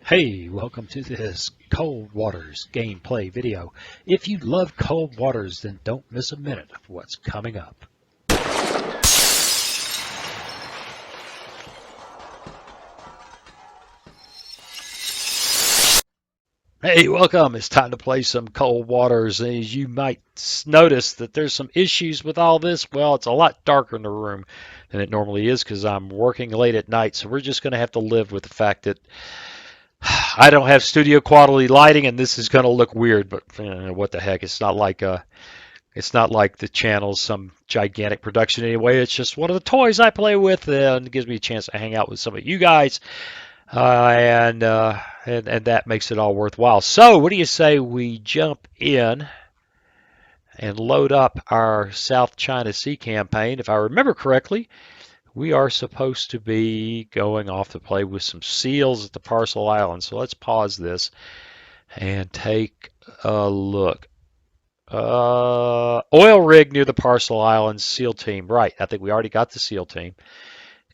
Hey, welcome to this Cold Waters gameplay video. If you love Cold Waters, then don't miss a minute of what's coming up. Hey, welcome. It's time to play some Cold Waters. As you might notice that there's some issues with all this. Well, it's a lot darker in the room than it normally is because I'm working late at night. So we're just going to have to live with the fact that I don't have studio quality lighting, and this is going to look weird. But what the heck? It's not like the channel's some gigantic production anyway. It's just one of the toys I play with, and it gives me a chance to hang out with some of you guys. And that makes it all worthwhile. So, what do you say we jump in and load up our South China Sea campaign? If I remember correctly, we are supposed to be going off to play with some seals at the Parcel Island. So let's pause this and take a look. Oil rig near the Parcel Island, SEAL team. Right, I think we already got the SEAL team.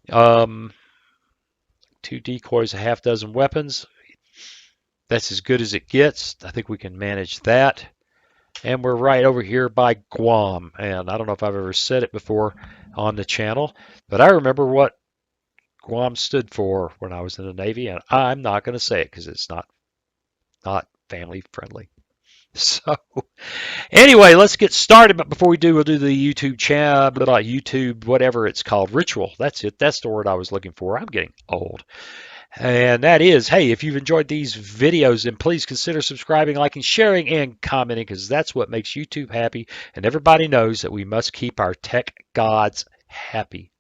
2 decoys, a half dozen weapons. That's as good as it gets. I think we can manage that. And we're right over here by Guam. And I don't know if I've ever said it before on the channel, but I remember what Guam stood for when I was in the Navy, and I'm not going to say it because it's not family friendly. So anyway, let's get started. But before we do, we'll do the YouTube channel, YouTube, whatever it's called, ritual. That's it. That's the word I was looking for. I'm getting old. And that is, hey, if you've enjoyed these videos, then please consider subscribing, liking, sharing, and commenting, because that's what makes YouTube happy. And everybody knows that we must keep our tech gods happy.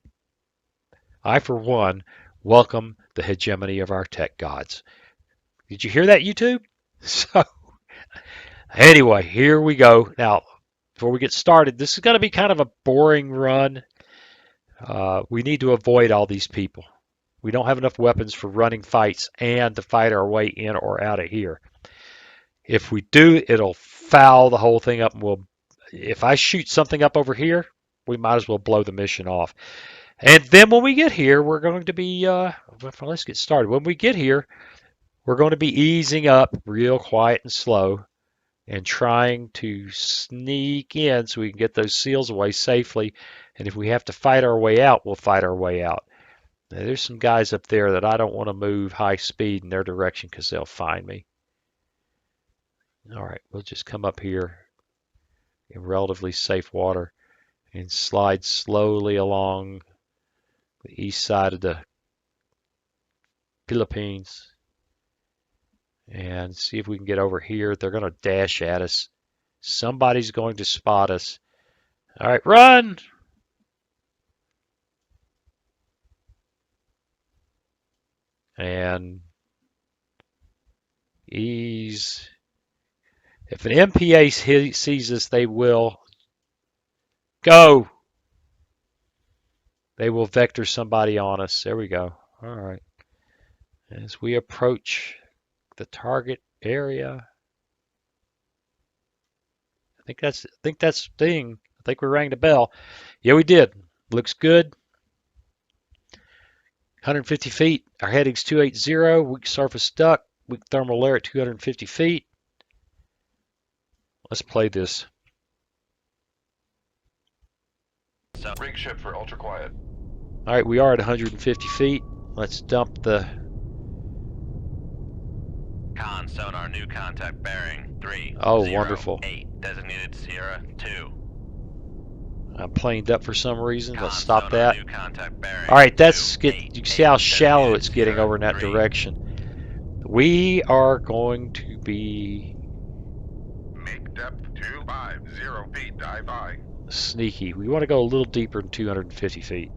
I, for one, welcome the hegemony of our tech gods. Did you hear that, YouTube? So anyway, here we go. Now, before we get started, this is going to be kind of a boring run. We need to avoid all these people. We don't have enough weapons for running fights and to fight our way in or out of here. If we do, it'll foul the whole thing up. And if I shoot something up over here, we might as well blow the mission off. And then when we get here, we're going to be, let's get started. When we get here, we're going to be easing up real quiet and slow and trying to sneak in so we can get those seals away safely. And if we have to fight our way out, we'll fight our way out. Now, there's some guys up there that I don't want to move high speed in their direction because they'll find me. All right, we'll just come up here in relatively safe water and slide slowly along the east side of the Philippines and see if we can get over here. They're going to dash at us. Somebody's going to spot us. All right, run! And ease. If an MPA sees us, they will go. They will vector somebody on us. There we go. All right. As we approach the target area, I think that's the thing. I think we rang the bell. Yeah, we did. Looks good. 150 feet. Our heading's 280. Weak surface duck. Weak thermal air at 250 feet. Let's play this. Rig ship for ultra quiet. All right, we are at 150 feet. Let's dump the... Con sonar, new contact bearing 3. Oh, 0, wonderful. 8, designated Sierra 2. I'm planed up for some reason. Con Let's stop sonar, that. new contact bearing All right, that's 2, get. 8, You can see how shallow it's getting Sierra over in that 3. direction. We are going to be Make depth 250 feet. Dive by. sneaky. We want to go a little deeper than 250 feet.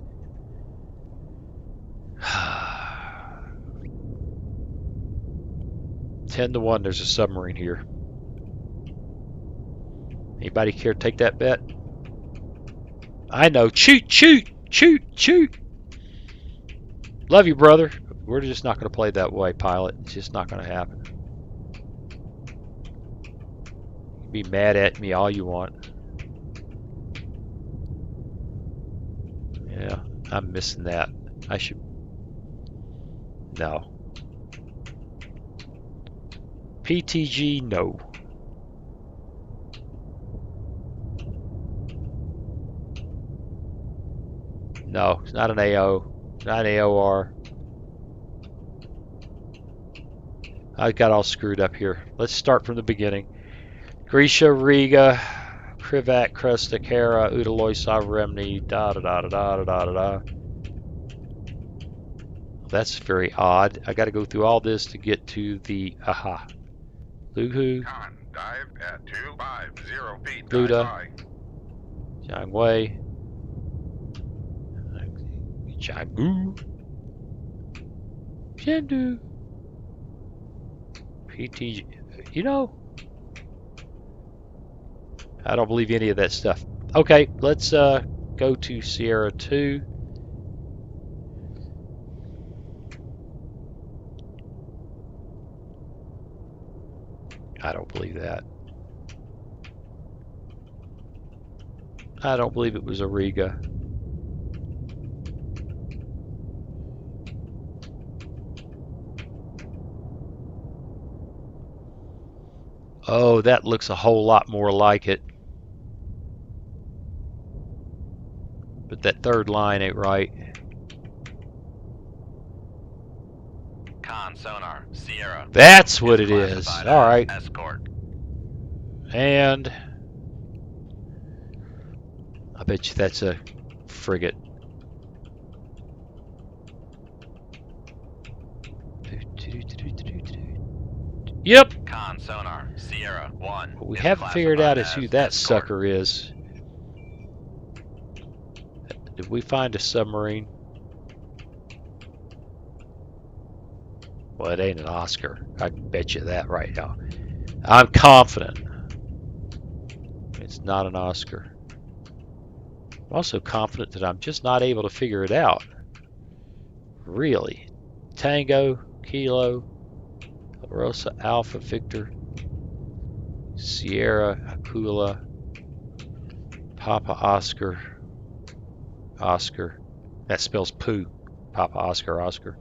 10-1, there's a submarine here. Anybody care to take that bet? I know. Shoot, shoot, shoot, shoot. Love you, brother. We're just not going to play that way, pilot. It's just not going to happen. Be mad at me all you want. Yeah, I'm missing that. I should... No. PTG, no. No, it's not an AO. It's not an AOR. I got all screwed up here. Let's start from the beginning. Grisha, Riga, Krivat, Kresta, Kara, Udaloy, Savremny, da da da da da da da da. That's very odd. I got to go through all this to get to the aha. Luhu, Con, dive at 250 feet. Buddha. Dive by. Jiangwei, Jianggu, Chengdu, PTG. You know, I don't believe any of that stuff. Okay, let's go to Sierra 2. I don't believe that. I don't believe it was a Riga. Oh, that looks a whole lot more like it. But that third line ain't right. Con sonar, Sierra. That's what it is. Classified All as right. Escort. And I bet you that's a frigate. Yep. Con sonar, Sierra 1. What we is haven't figured out is classified who as that escort. sucker is. Did we find a submarine? Well, it ain't an Oscar. I can bet you that right now. I'm confident it's not an Oscar. I'm also confident that I'm just not able to figure it out. Really. Tango, Kilo, Rosa, Alpha, Victor, Sierra, Aquila, Papa, Oscar, Oscar. That spells poo. Papa, Oscar, Oscar.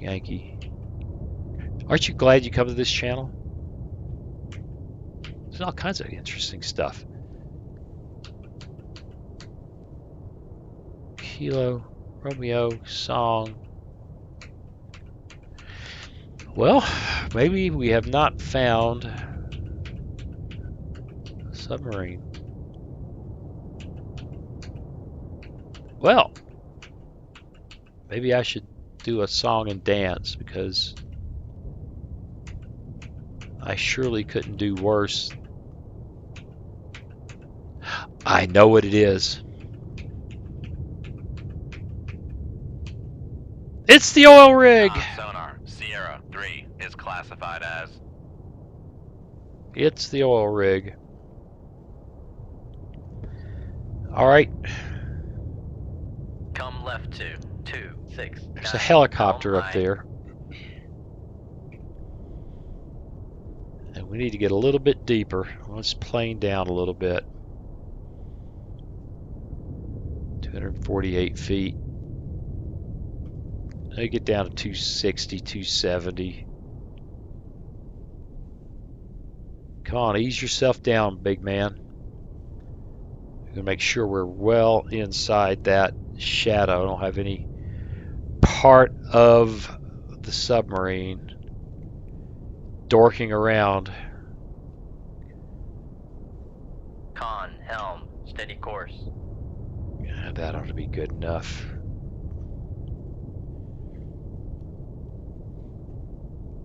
Yankee. Aren't you glad you come to this channel? There's all kinds of interesting stuff. Kilo, Romeo, Song. Well, maybe we have not found a submarine. Well, maybe I should do a song and dance because I surely couldn't do worse. I know what it is. It's the oil rig. Sonar, Sierra 3 is classified as. It's the oil rig. All right. Come left to 26. There's a helicopter up there. And we need to get a little bit deeper. Let's plane down a little bit. 248 feet. They get down to 260, 270. Come on, ease yourself down, big man. We're gonna make sure we're well inside that shadow. I don't have any part of the submarine dorking around. Con, helm, steady course. Yeah, that ought to be good enough.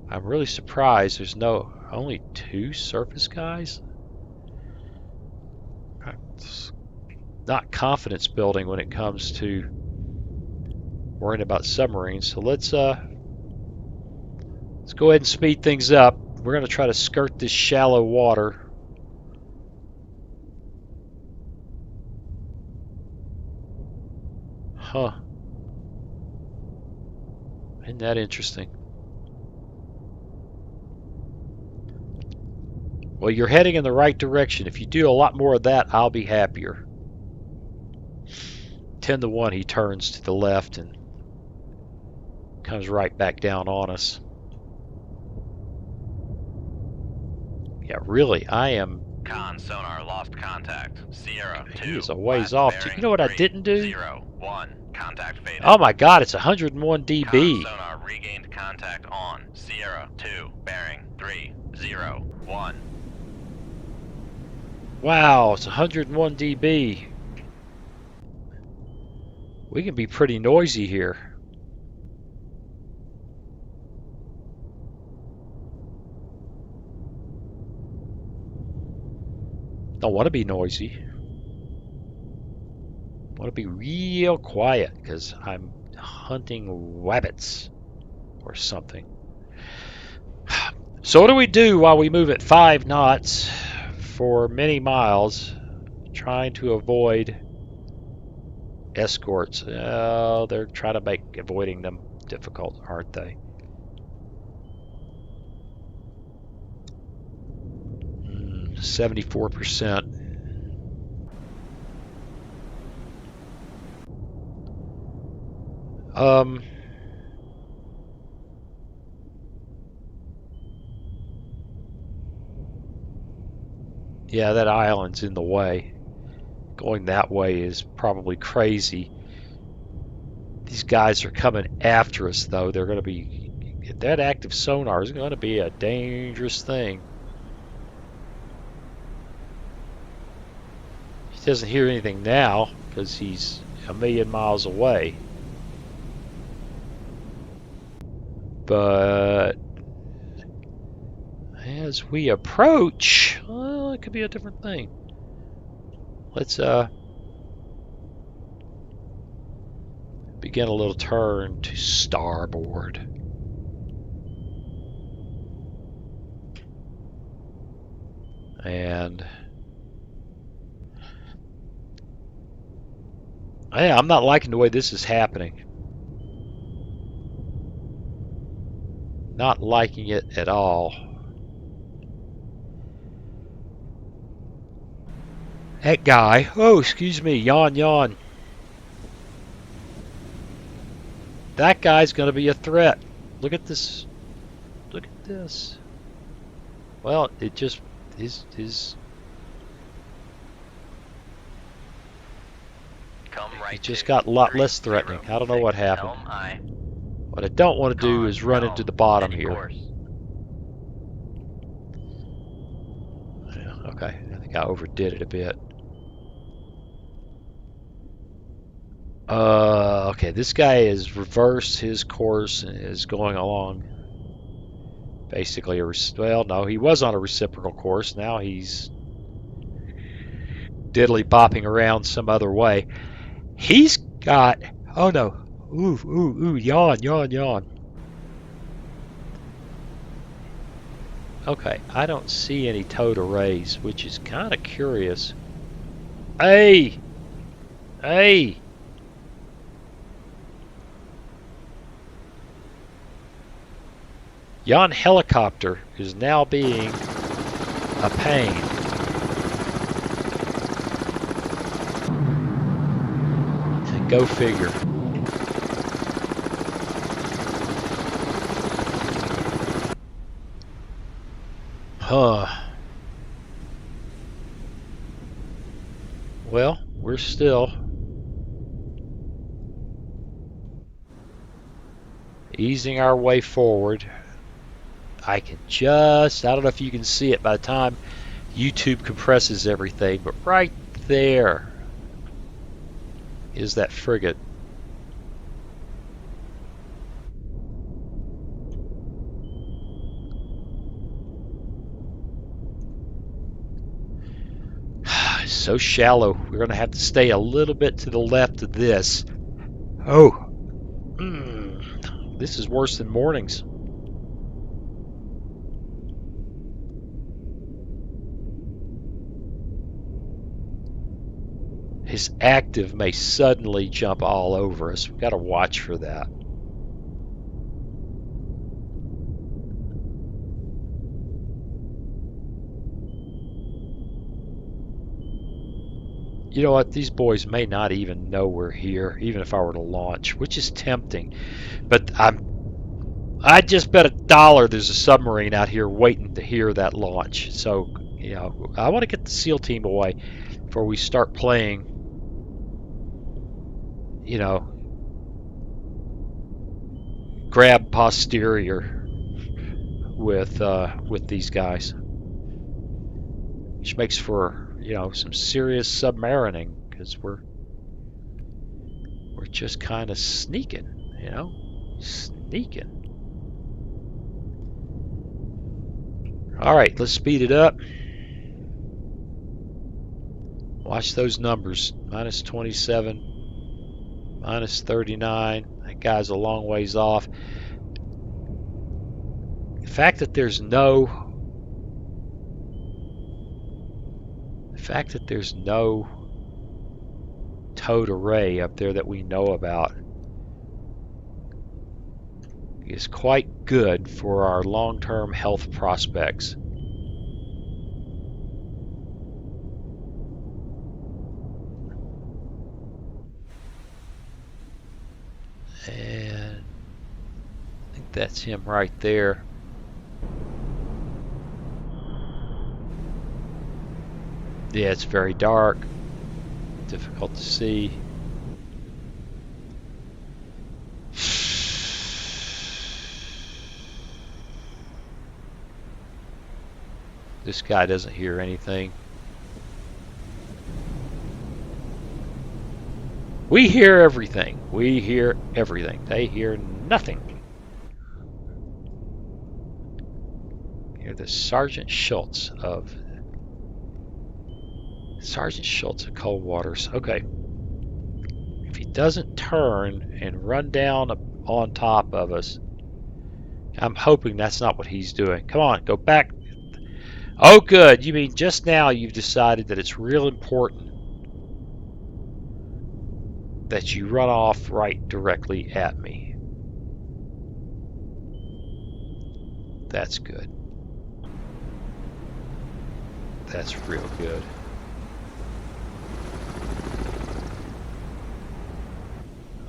I'm really surprised there's only 2 surface guys. It's not confidence building when it comes to worrying about submarines. So let's go ahead and speed things up. We're going to try to skirt this shallow water. Huh. Isn't that interesting? Well, you're heading in the right direction. If you do a lot more of that, I'll be happier. 10-1, he turns to the left and comes right back down on us. Yeah, really, I am. Con sonar lost contact. Sierra 2. He is a ways flat off. bearing You know what I 3, didn't do? 0, 1. Contact faded. Oh my God, it's 101 Con dB. sonar regained contact on Sierra 2. Bearing 3, 0, 1. Wow, it's 101 dB. We can be pretty noisy here. Don't want to be noisy. Want to be real quiet because I'm hunting rabbits or something. So what do we do while we move at 5 knots for many miles, trying to avoid escorts? Oh, they're trying to make avoiding them difficult, aren't they? 74%. Yeah, that island's in the way. Going that way is probably crazy. These guys are coming after us, though. They're going to be... That active sonar is going to be a dangerous thing. He doesn't hear anything now because he's a million miles away. But as we approach, well, it could be a different thing. Let's begin a little turn to starboard. And yeah, I'm not liking the way this is happening. Not liking it at all. That guy, oh, excuse me, yawn. That guy's going to be a threat. Look at this. Look at this. Well, it just his Come right it just to got a lot 3, less threatening. 0, I don't know what 6, happened. Helm I. What I don't want to do Con, is run helm, into the bottom steady here. course. Yeah, okay, I think I overdid it a bit. Okay, this guy has reversed his course and is going along basically well, no, he was on a reciprocal course. Now he's diddly bopping around some other way. He's got, oh no, ooh, yawn. Okay, I don't see any towed arrays, which is kind of curious. Hey! Yon helicopter is now being a pain. Go figure. Huh. Well, we're still easing our way forward. I don't know if you can see it by the time YouTube compresses everything, but right there is that frigate. So shallow. We're going to have to stay a little bit to the left of this. Oh, this is worse than mornings. His active may suddenly jump all over us. We've got to watch for that. You know what? These boys may not even know we're here, even if I were to launch, which is tempting. But I'm I just bet $1 there's a submarine out here waiting to hear that launch. So, you know, I want to get the SEAL team away before we start playing, you know, grab posterior with these guys, which makes for, you know, some serious submarining because we're just kind of sneaking, you know, sneaking. All right, let's speed it up. Watch those numbers. Minus 27, minus 39. That guy's a long ways off. The fact that there's no towed array up there that we know about is quite good for our long-term health prospects. And I think that's him right there. Yeah, it's very dark, difficult to see. This guy doesn't hear anything. We hear everything. We hear everything. They hear nothing. Hear the Sergeant Schultz of Coldwaters. Okay. If he doesn't turn and run down on top of us, I'm hoping that's not what he's doing. Come on, go back. Oh, good. You mean just now you've decided that it's real important that you run off right directly at me. That's good. That's real good.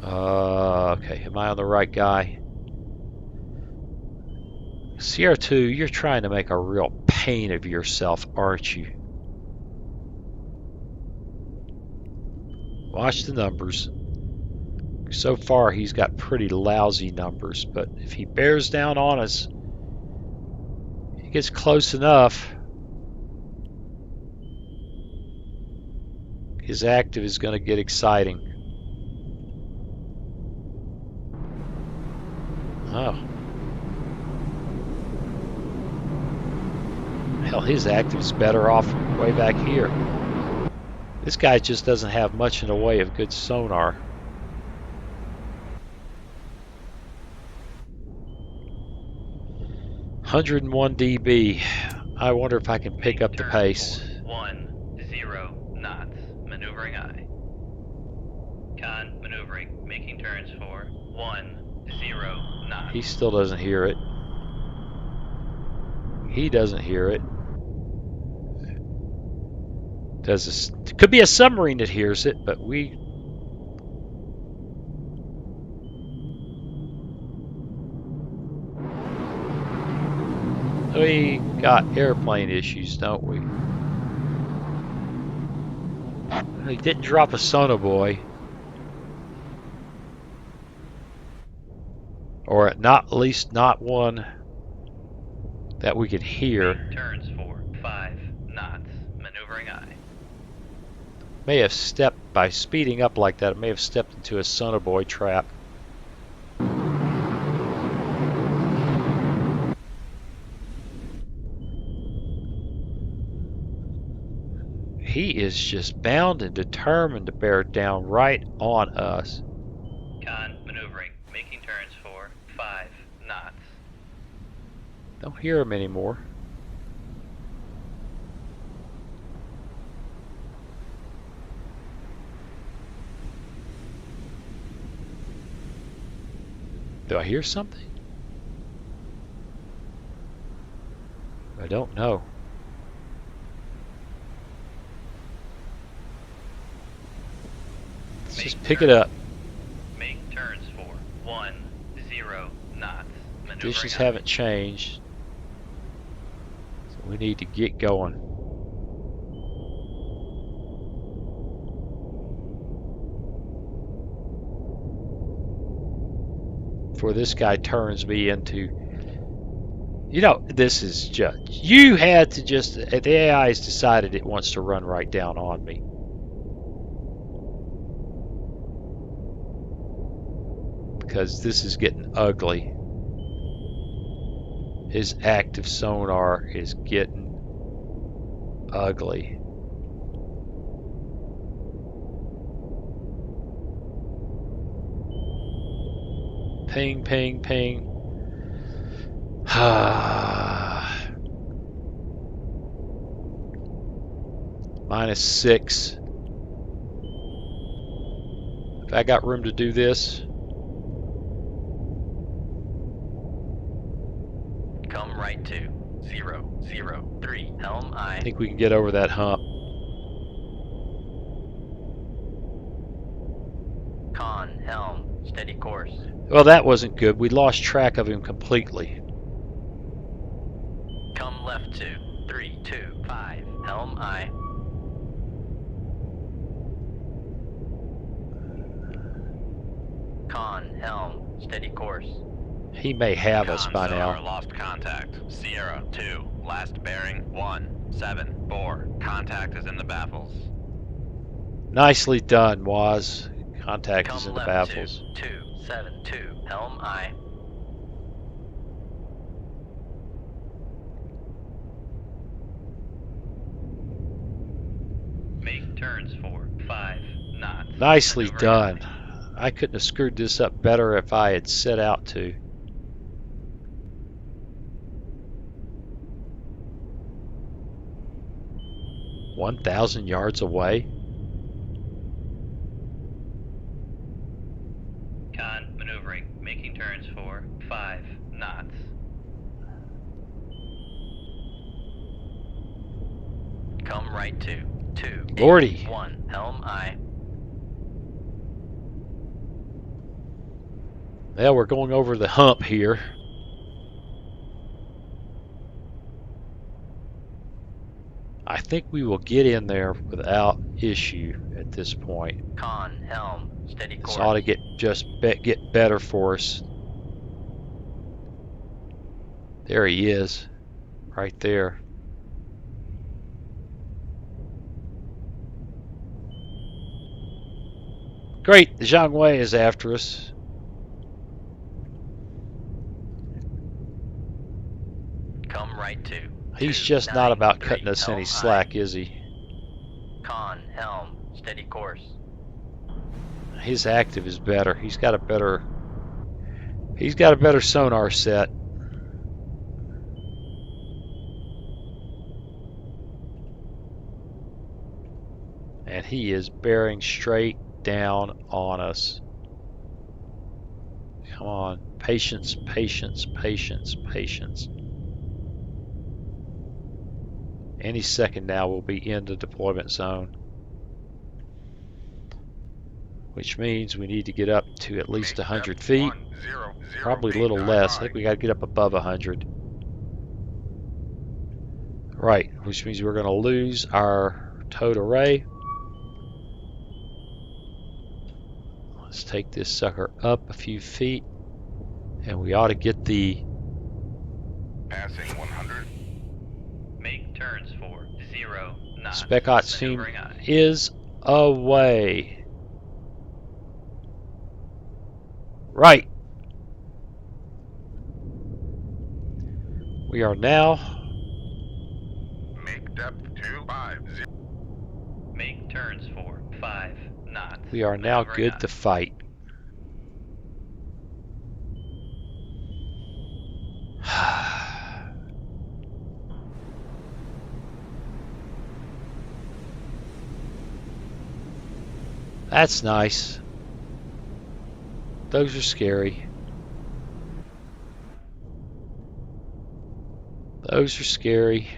Okay, am I on the right guy? Sierra 2, you're trying to make a real pain of yourself, aren't you? Watch the numbers. So far, he's got pretty lousy numbers, but if he bears down on us, he gets close enough, his active is going to get exciting. Oh. Hell, his active's better off way back here. This guy just doesn't have much in the way of good sonar. (101 dB). I wonder if I can pick up the pace. 10 knots. Maneuvering eye. Con maneuvering. Making turns for 10 knots. He still doesn't hear it. He doesn't hear it. It could be a submarine that hears it, but we got airplane issues, don't we? He didn't drop a sonobuoy. Or at least not one that we could hear. Make turns for 5 knots. Maneuvering eye. May have stepped, by speeding up like that, it may have stepped into a sonobuoy trap. He is just bound and determined to bear down right on us. Con maneuvering. Making turns for 5 knots. Don't hear him anymore. Do I hear something? I don't know. Let's just pick it up. Make turns for 10 knots. Conditions maneuvering haven't changed. So we need to get going. Before this guy turns me into, you know, this is just, you had to just, the AI has decided it wants to run right down on me. Because this is getting ugly. His active sonar is getting ugly. Ping, ping, ping. -6. If I got room to do this, Come right to 003. Helm I I. think we can get over that hump. Con, helm, steady course. Well, that wasn't good. We lost track of him completely. Come left to 325. Helm I. Con, helm, steady course. He may have us by Sonar now. lost contact. Sierra 2. Last bearing 174. Contact is in the baffles. Nicely done, Waz. Contact is Come in the left baffles. to 272. Helm I. Make turns for 5 knots. Nicely Maneuvering done. aye. I couldn't have screwed this up better if I had set out to. "1,000 yards away?" Con, maneuvering, making turns for 5 knots. Come right to 2. Lordy. 1. Helm I. Well, we're going over the hump here. I think we will get in there without issue at this point. Con, helm, steady This course. ought to get better for us. There he is, right there. Great, the Zhang Wei is after us. Come right to. He's 2, just 9, not about 3. cutting us Helm any I. slack, is he? Con, helm, steady course. His active is better. He's got a better sonar set. And he is bearing straight down on us. Come on. Patience, patience, patience, patience. Any second now we'll be in the deployment zone. Which means we need to get up to at least 100 feet. Probably a little less. I think we got to get up above 100. Right, which means we're going to lose our towed array. Let's take this sucker up a few feet, and we ought to get the Passing 100. Make turns for 0 knots. Spec Ops team Maneuvering aye. is away. Right. We are now Make depth 250. Make turns for 5 knots. now Maneuvering good aye. to fight. That's nice. Those are scary. Those are scary.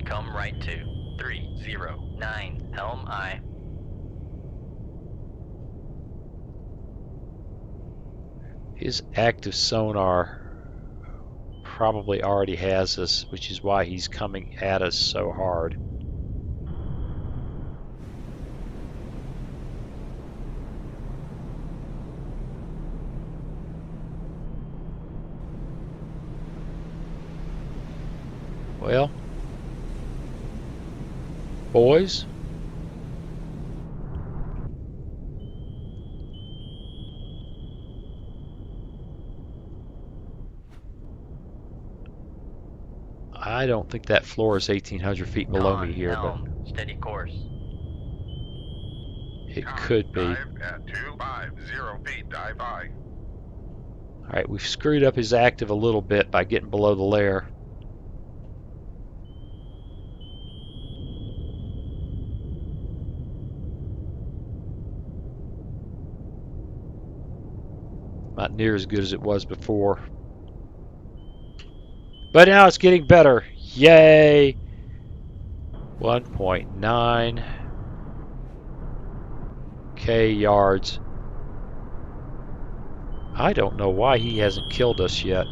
Come right to 309. Helm I. His active sonar probably already has us, which is why he's coming at us so hard. Well, boys, I don't think that floor is 1,800 feet below me here, but Helm, steady course. it Con, could be. dive at 250 feet, dive high. Alright, we've screwed up his active a little bit by getting below the layer. Not near as good as it was before. But now it's getting better. Yay! 1.9 K yards. I don't know why he hasn't killed us yet.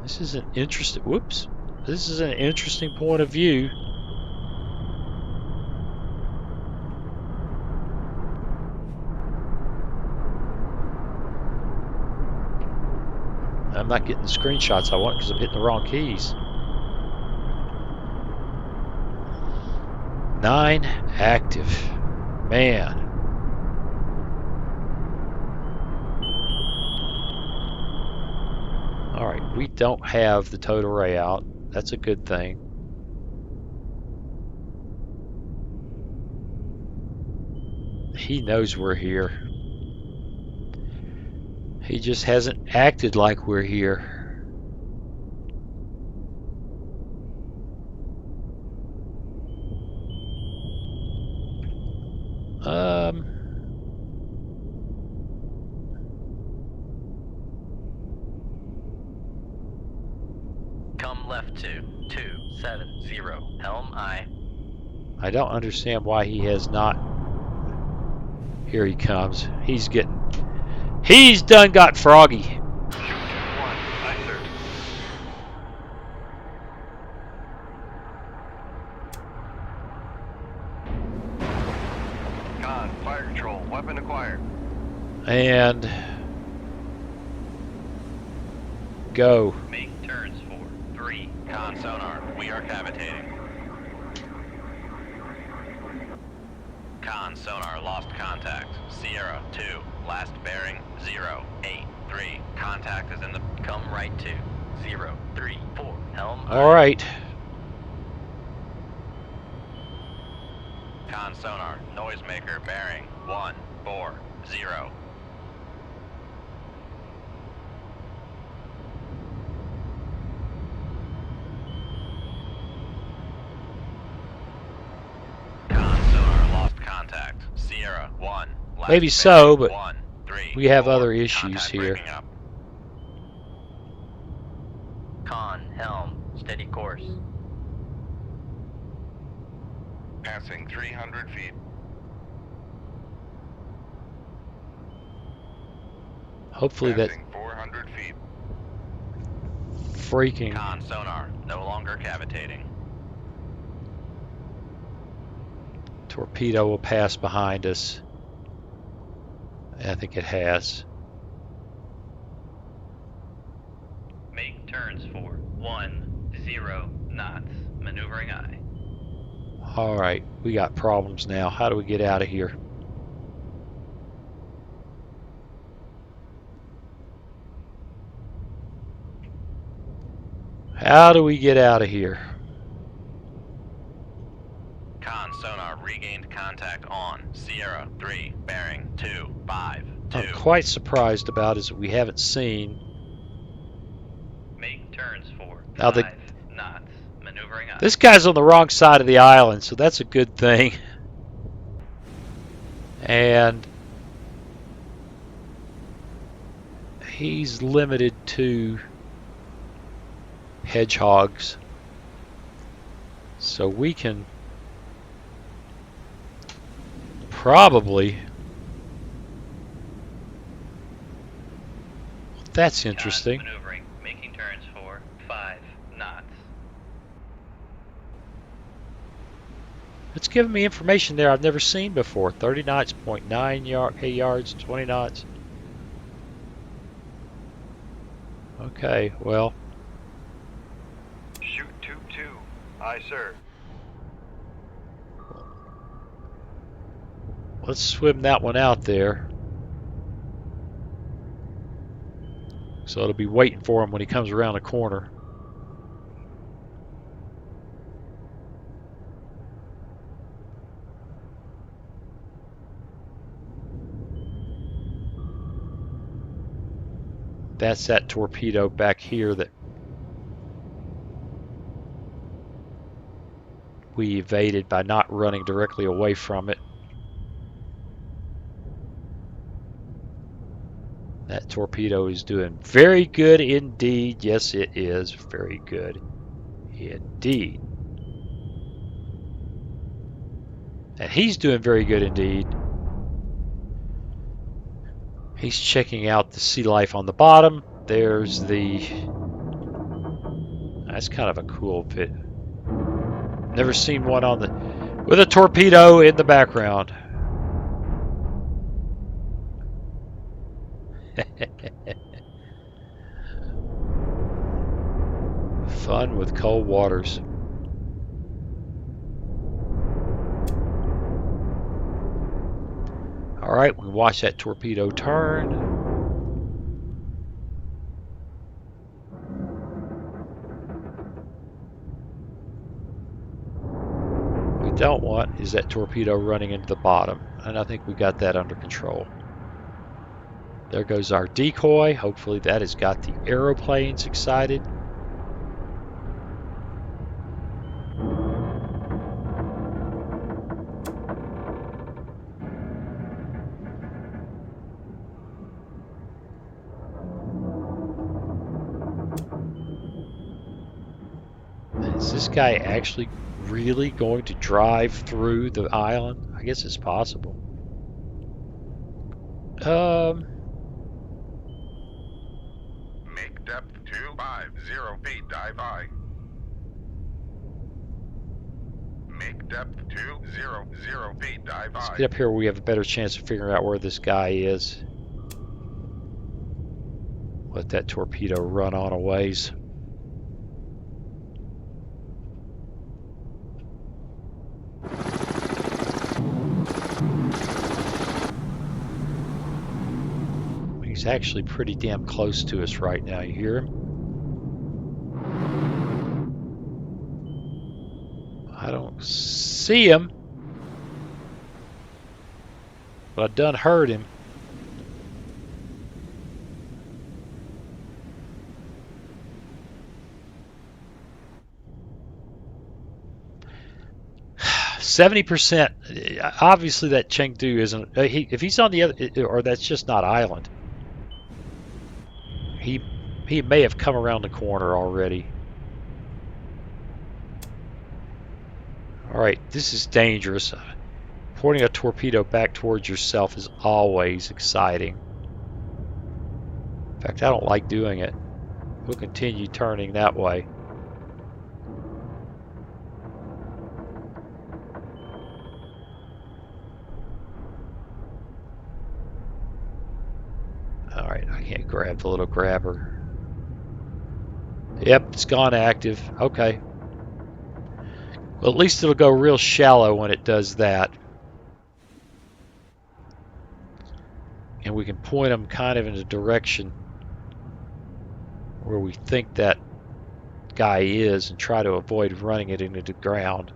This is an interesting, whoops. This is an interesting point of view. I'm not getting the screenshots I want because I'm hitting the wrong keys. 9 active. Man. Alright, we don't have the towed array out. That's a good thing. He knows we're here. He just hasn't acted like we're here. Come left to 270. Helm I don't understand why he has not. Here he comes. He's done got froggy. 1. Aye, sir. Con, fire control, weapon acquired. And go. Make turns for 3. Con sonar, we are cavitating. Con sonar, lost contact. Sierra 2, last bearing 083. Contact is in the. Come right to 034. Helm All right. Con sonar, noisemaker bearing 140. Con sonar, lost contact. Sierra 1, last Maybe so, bearing, but 134. we have other issues Contact here. breaking up. Con, helm, steady course. Passing 300 feet. Hopefully that Passing 400 feet. freaking Con sonar, no longer cavitating. torpedo will pass behind us. I think it has. Make turns for 10 knots. Maneuvering aye. All right, we got problems now. How do we get out of here? How do we get out of here? Con sonar regained contact on Sierra 3, bearing 252. I'm quite surprised about is that we haven't seen. Make turns for Now 5 knots. Maneuvering aye. This guy's on the wrong side of the island, so that's a good thing. And he's limited to hedgehogs. So we can Probably. That's interesting. Maneuvering, making turns for 5 knots. It's giving me information there I've never seen before. 30 knots, 0.9 yards, 20 knots. Okay, well. Shoot tube 2. Aye, sir. Let's swim that one out there. So it'll be waiting for him when he comes around the corner. That's that torpedo back here that we evaded by not running directly away from it. That torpedo is doing very good indeed. Yes, it is very good indeed. And he's doing very good indeed. He's checking out the sea life on the bottom. There's the... That's kind of a cool pit. Never seen one on the... with a torpedo in the background. Fun with cold waters. Alright, we watch that torpedo turn. What we don't want is that torpedo running into the bottom, and I think we got that under control. There goes our decoy. Hopefully that has got the aeroplanes excited. Is this guy actually really going to drive through the island? I guess it's possible. Make depth 250 feet, dive I. Make depth 200 feet, dive Let's I. get up here where we have a better chance of figuring out where this guy is. Let that torpedo run on a ways. He's actually pretty damn close to us right now. You hear him? I don't see him, but I done heard him. %. Obviously, that Chengdu isn't. If he's on the other, or that's just not island. He may have come around the corner already. All right, this is dangerous. Pointing a torpedo back towards yourself is always exciting. In fact, I don't like doing it. We'll continue turning that way. Alright, I can't grab the little grabber. Yep, it's gone active. Okay. Well, at least it'll go real shallow when it does that. And we can point them kind of in a direction where we think that guy is and try to avoid running it into the ground.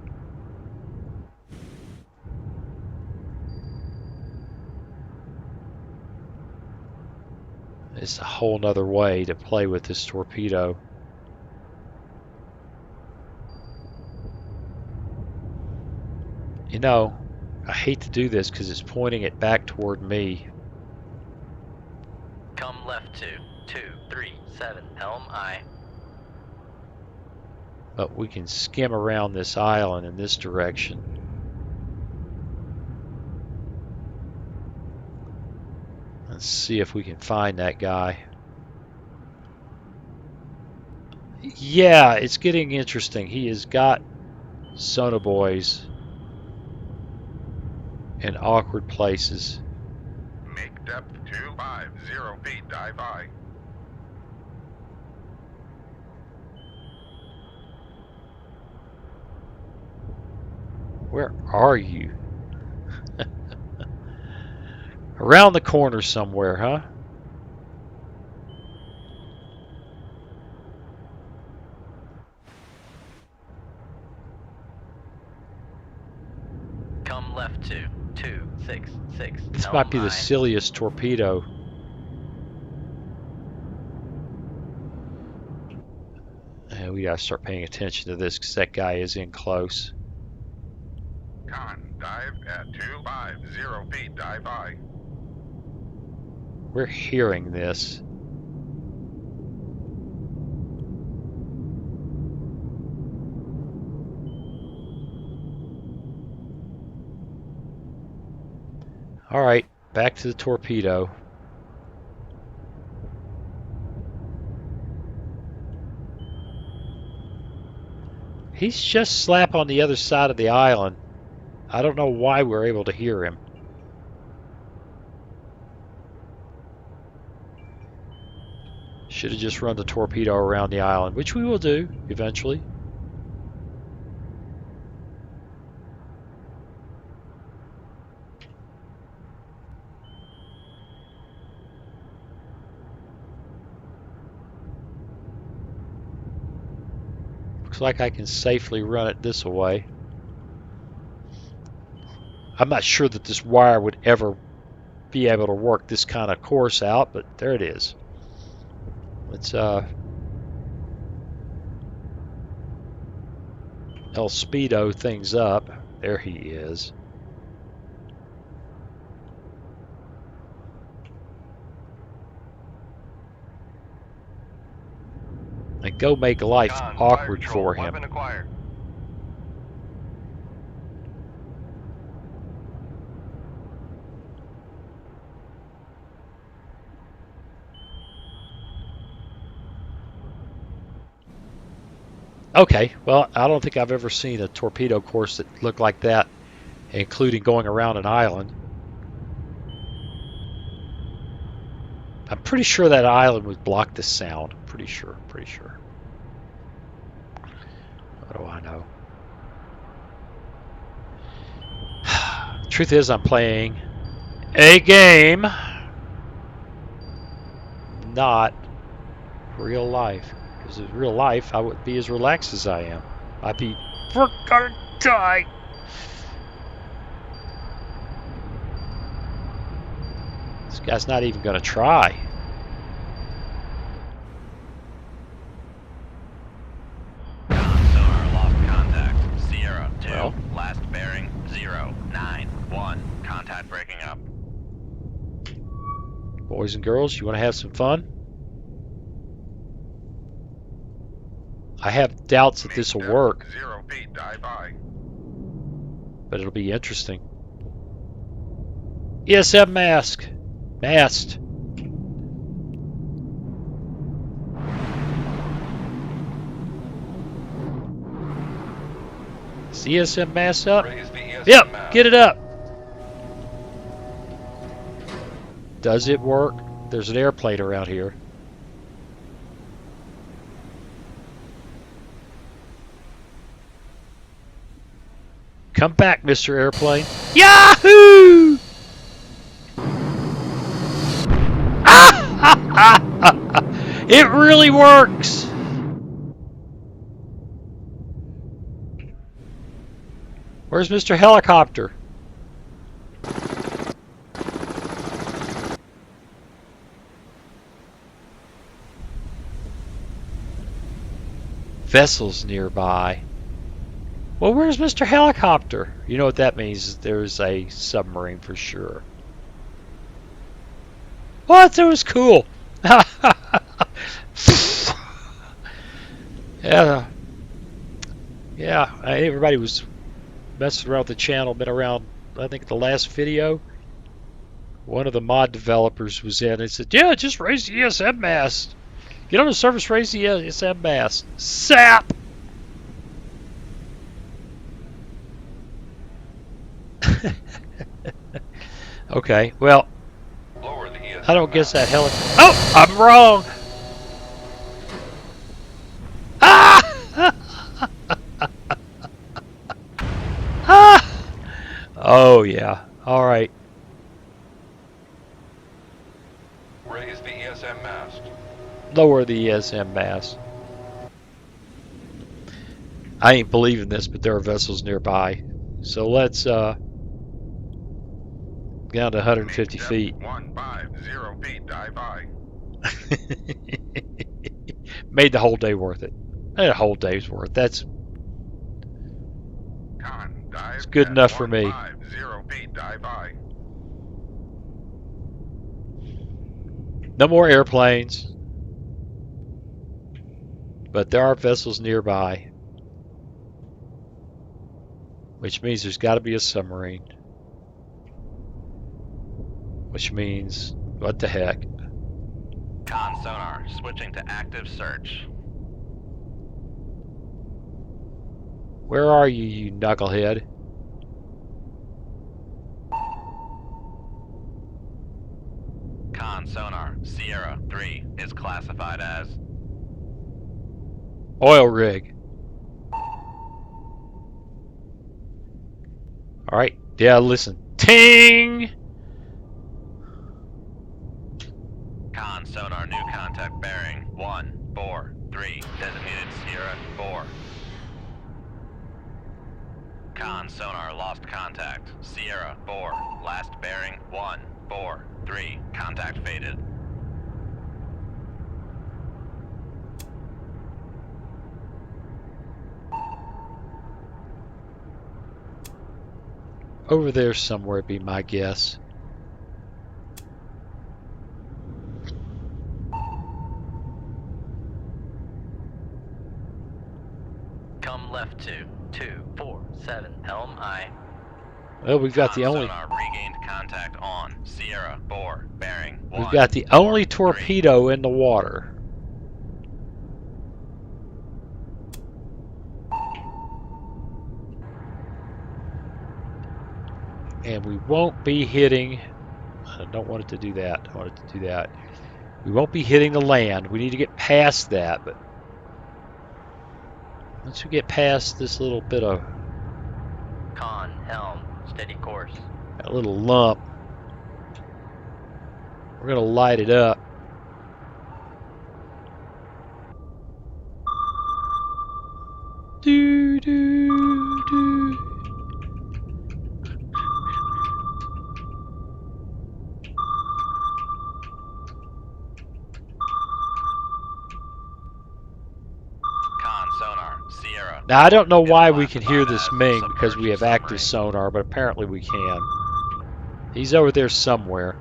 It's a whole nother way to play with this torpedo. You know, I hate to do this because it's pointing it back toward me. Come left to 237 Helm I. But we can skim around this island in this direction. Let's see if we can find that guy. Yeah, it's getting interesting. He has got sonobuoys in awkward places. Make depth 250 feet, dive high. Where are you? Around the corner somewhere, huh? Come left to 266. This might be the silliest torpedo. And we gotta start paying attention to this because that guy is in close. Con, dive at 250 feet, dive high. We're hearing this. All right, back to the torpedo. He's just slap on the other side of the island. I don't know why we're able to hear him. Should have just run the torpedo around the island, which we will do eventually. Looks like I can safely run it this way. I'm not sure that this wire would ever be able to work this kind of course out, but there it is. Let's El Speedo things up. There he is. And go make life Con, awkward fire for control, him. Weapon acquired. Okay, well, I don't think I've ever seen a torpedo course that looked like that, including going around an island. I'm pretty sure that island would block the sound. Pretty sure. What do I know? Truth is, I'm playing a game, not real life. Because in real life, I wouldn't be as relaxed as I am. I'd be, we're gonna die. This guy's not even gonna try. Sonar lost contact. Sierra 2. Well. Last bearing 091. Contact breaking up. Boys and girls, you want to have some fun? I have doubts that this will work, 0 feet, dive high. but it'll be interesting. ESM mask. Mast. Is ESM mast up? Raise the ESM Yep, mast. get it up. Does it work? There's an airplane around here. Come back, Mr. Airplane. Yahoo! It really works. Where's Mr. Helicopter? Vessels nearby. Well, where's Mr. Helicopter? You know what that means. There's a submarine for sure. What? That was cool. Yeah. Yeah, everybody was messing around with the channel, been around, I think, the last video. One of the mod developers was in and said, yeah, just raise the ESM mast. Get on the surface, raise the ESM mast. SAP! Okay, well, Lower the ESM I don't guess that mast. helicopter. Oh, I'm wrong! Ah! Ah! Oh, yeah. All right. Raise the ESM mast. Lower the ESM mast. I ain't believing this, but there are vessels nearby. So let's down to 150 Make feet. depth 150 feet. Dive by. Made the whole day worth it. Made a whole day's worth. That's Con, dive. It's good at enough for me. 150 feet. Dive by. no more airplanes. But there are vessels nearby. Which means there's got to be a submarine. Which means, what the heck? Con sonar, switching to active search. Where are you, you knucklehead? Con sonar, Sierra 3 is classified as Oil rig. Alright, yeah, listen. Ting! Con sonar, new contact bearing 143, designated Sierra 4. Con sonar, lost contact, Sierra 4, last bearing 143, contact faded. Over there somewhere would be my guess. Come left to 247 Helm I. Well, we've got Con the only sonar, regained contact on Sierra 4, bearing 1. we've got the only 3. torpedo in the water. And we won't be hitting. I don't want it to do that. I want it to do that. We won't be hitting the land. We need to get past that. But once we get past this little bit of Con Helm, steady course. that little lump, we're gonna light it up. Do do do. Con sonar, Sierra. Now I don't know is why we can hear classified this as Ming because we submerged have active submarine. sonar, but apparently we can. He's over there somewhere.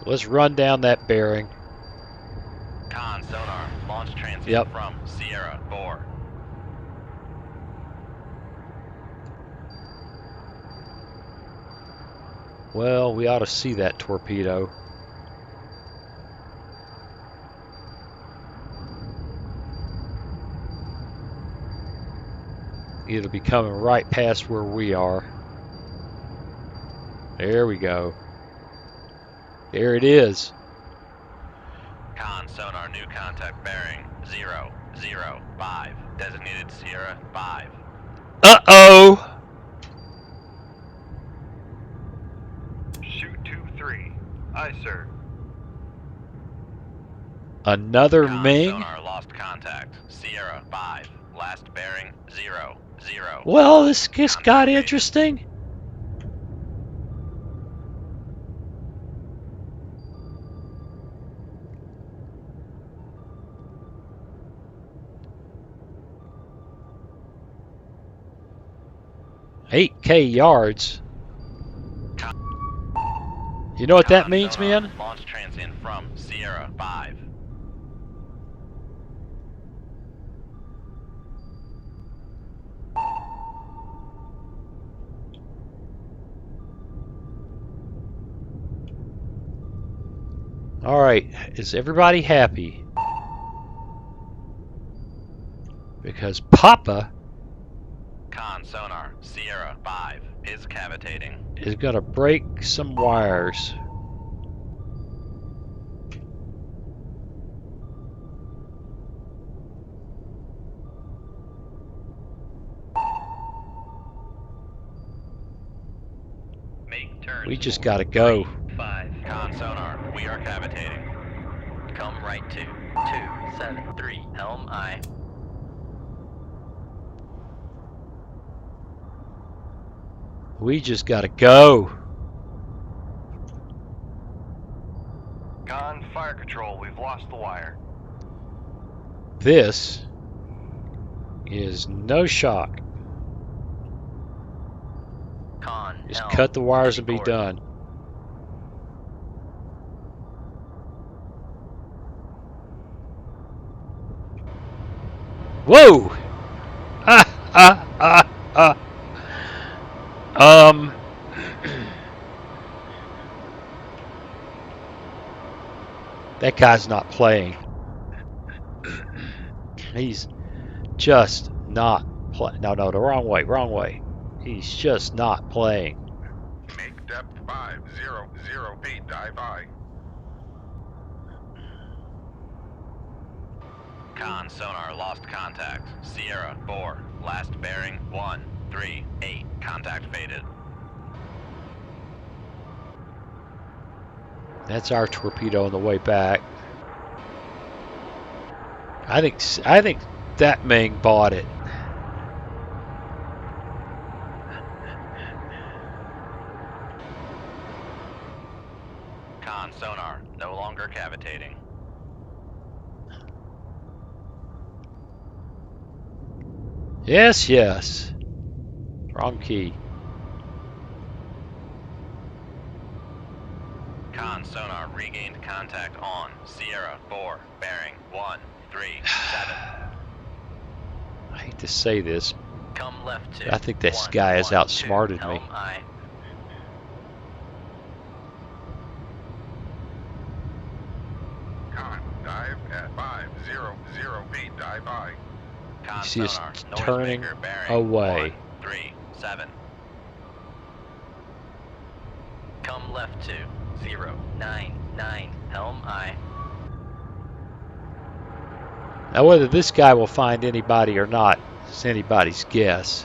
Let's run down that bearing. Con sonar, launch transient Yep. from Sierra 4. Well, we ought to see that torpedo. It'll be coming right past where we are. There we go. There it is. Con sonar, new contact bearing 005, designated Sierra 5. Uh-oh! Shoot 2-3. Aye, sir. Another Con Ming? sonar, lost contact, Sierra 5, last bearing 00. Well, this just got Contact interesting. $8K yards. You know what that Con means, sonar, man? Launch transient from Sierra 5. All right, is everybody happy? Because Papa Con sonar, Sierra 5 is cavitating. is gonna break some wires. Make turns. We just for gotta go. 5. Con sonar, we are cavitating. Come right to 273. Helm I. We just gotta go. Con, fire control. We've lost the wire. This is no shock. Con. Just helm, cut the wires steady and be course. done. Whoa! Ah, ah, ah, ah. That guy's not playing. He's just not playing. No, the wrong way, wrong way. He's just not playing. Make depth 500 feet, dive by. Con sonar, lost contact. Sierra 4, last bearing 138. Contact faded. That's our torpedo on the way back. I think that Ming bought it. Con sonar, no longer cavitating. Yes, yes. Wrong key. Con sonar, regained contact on Sierra 4, bearing 137. I hate to say this. Come left to. I think this guy has 112. outsmarted me. Helm I. Con, dive at 500 feet, dive by. Con see us sonar, turning noisemaker bearing away. 137. Come left to 099. Helm I. Now, whether this guy will find anybody or not is anybody's guess.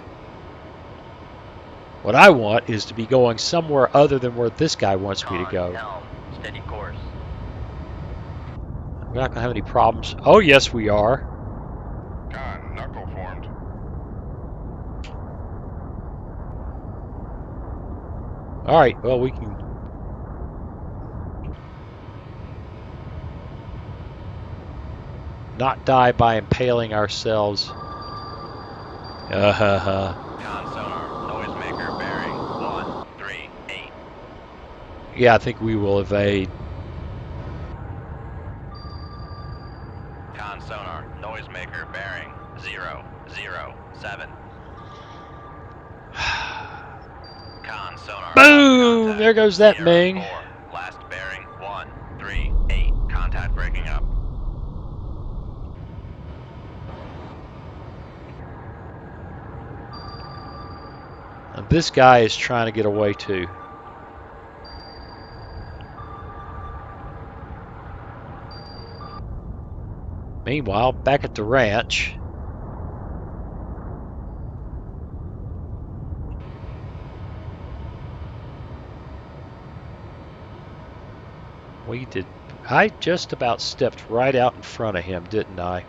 What I want is to be going somewhere other than where this guy wants me to Con, go. helm, steady course. We're not going to have any problems. Oh, yes, we are. Con, knuckle formed. All right, well, we can... not die by impaling ourselves. Con sonar, noisemaker bearing 138. Yeah, I think we will evade. Con sonar, noisemaker bearing 007. Con sonar. Boom! contact. There goes that Sierra Ming. 4, last bearing 138. Contact breaking up. And this guy is trying to get away too. Meanwhile, back at the ranch, I just about stepped right out in front of him, didn't I?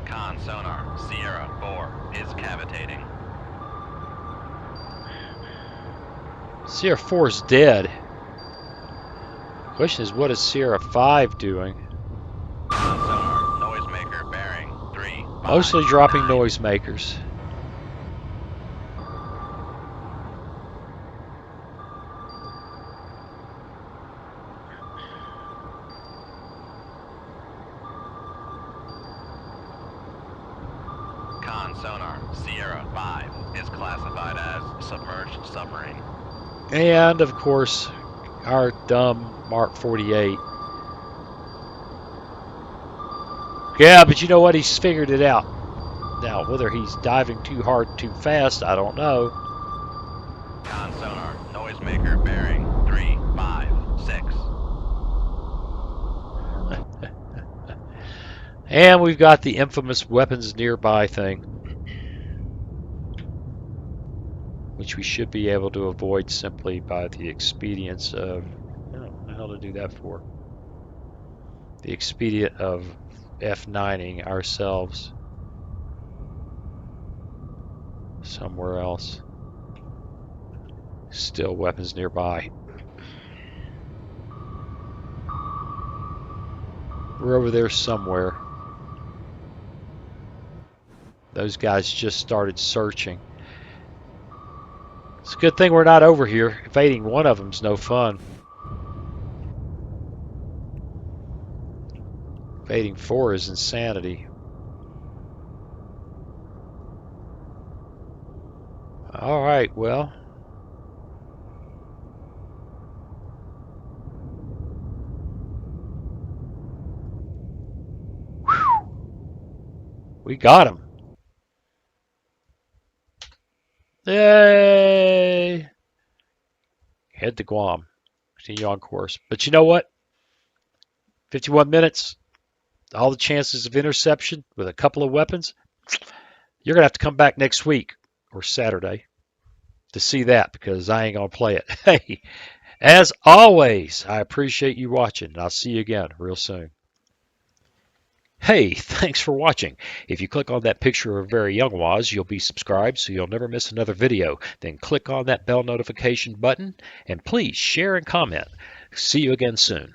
Con sonar, Sierra 4 is cavitating. Sierra 4 is dead. The question is, what is Sierra 5 doing? Con sonar, noisemaker bearing 3. Mostly dropping noisemakers. Con sonar, Sierra 5 is classified as submerged submarine. And, of course, Our dumb Mark 48. Yeah, but you know what? He's figured it out. Now, whether he's diving too hard, too fast, I don't know. Con sonar, noisemaker bearing 356. And we've got the infamous weapons nearby thing, which we should be able to avoid simply by the expedience of, what the hell to do that for? The expedient of F9ing ourselves somewhere else. Still weapons nearby. We're over there somewhere. Those guys just started searching. It's a good thing we're not over here. Evading one of them's no fun. Evading 4 is insanity. All right, well. Whew. We got him. Yay! Head to Guam. Continue on course. But you know what? 51 minutes. All the chances of interception with a couple of weapons. You're going to have to come back next week or Saturday to see that because I ain't going to play it. Hey, as always, I appreciate you watching. And I'll see you again real soon. Hey, thanks for watching. If you click on that picture of Very Young Waz, you'll be subscribed so you'll never miss another video. Then click on that bell notification button and please share and comment. See you again soon.